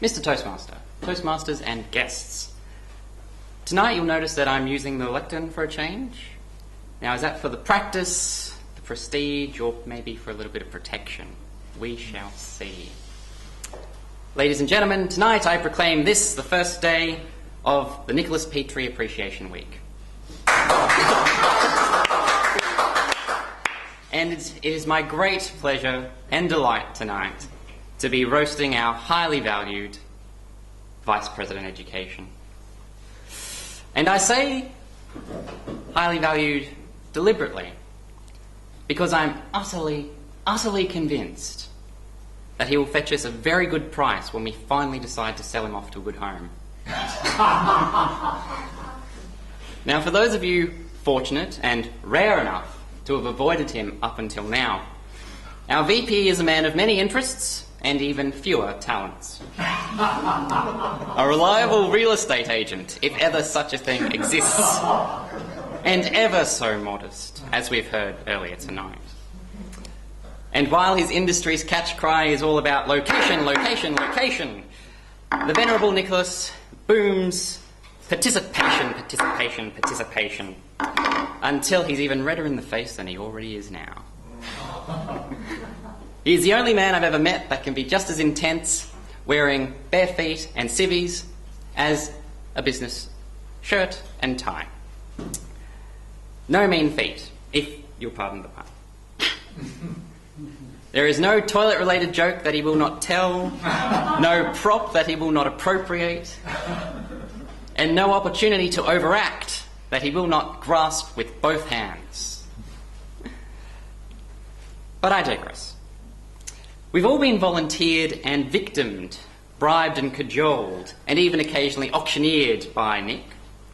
Mr. Toastmaster, Toastmasters and guests. Tonight you'll notice that I'm using the lectern for a change. Now, is that for the practice, the prestige, or maybe for a little bit of protection? We shall see. Ladies and gentlemen, tonight I proclaim this the first day of the Nicholas Petrie Appreciation Week. And it is my great pleasure and delight tonight to be roasting our highly valued Vice President Education. And I say highly valued deliberately because I'm utterly convinced that he will fetch us a very good price when we finally decide to sell him off to a good home. Now, for those of you fortunate and rare enough to have avoided him up until now, our VP is a man of many interests and even fewer talents. A reliable real estate agent, if ever such a thing exists, and ever so modest, as we've heard earlier tonight. And while his industry's catch cry is all about location, location, location, the venerable Nicholas booms participation, participation, participation, until he's even redder in the face than he already is now. He's the only man I've ever met that can be just as intense wearing bare feet and civvies as a business shirt and tie. No mean feat, if you'll pardon the pun. There is no toilet-related joke that he will not tell, no prop that he will not appropriate, and no opportunity to overact that he will not grasp with both hands. But I digress. We've all been volunteered and victimed, bribed and cajoled, and even occasionally auctioneered by Nick,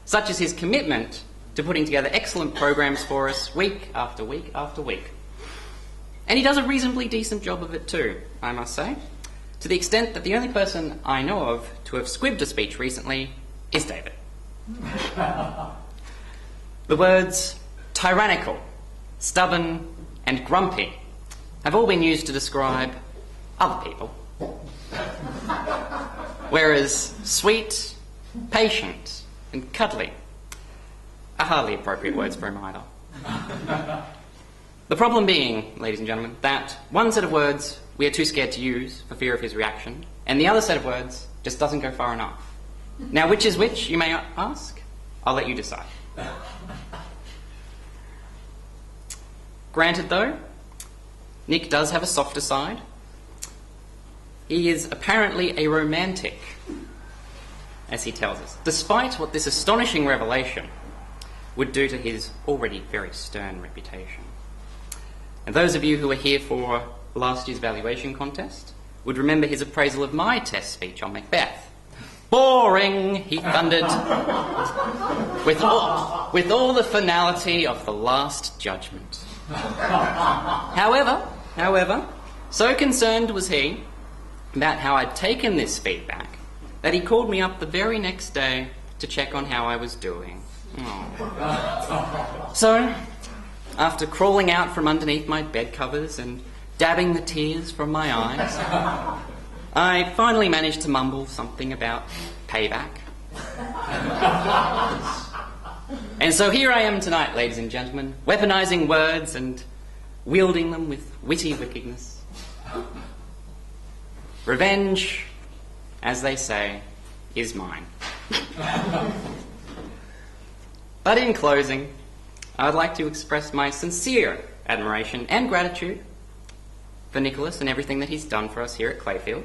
such as his commitment to putting together excellent programs for us week after week after week. And he does a reasonably decent job of it too, I must say, to the extent that the only person I know of to have squibbed a speech recently is David. The words tyrannical, stubborn, and grumpy have all been used to describe other people, whereas sweet, patient, and cuddly are hardly appropriate words for him either. The problem being, ladies and gentlemen, that one set of words we are too scared to use for fear of his reaction, and the other set of words just doesn't go far enough. Now, which is which, you may ask? I'll let you decide. Granted, though, Nick does have a softer side. He is apparently a romantic, as he tells us, despite what this astonishing revelation would do to his already very stern reputation. And those of you who were here for last year's valuation contest would remember his appraisal of my test speech on Macbeth. Boring, he thundered, with all the finality of the Last Judgment. However, so concerned was he about how I'd taken this feedback that he called me up the very next day to check on how I was doing. Oh. So, after crawling out from underneath my bed covers and dabbing the tears from my eyes, I finally managed to mumble something about payback. And so here I am tonight, ladies and gentlemen, weaponizing words and wielding them with witty wickedness. Revenge, as they say, is mine. But in closing, I would like to express my sincere admiration and gratitude for Nicholas and everything that he's done for us here at Clayfield,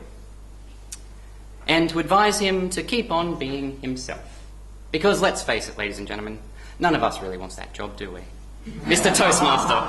and to advise him to keep on being himself. Because let's face it, ladies and gentlemen, none of us really wants that job, do we? Mr. Toastmaster.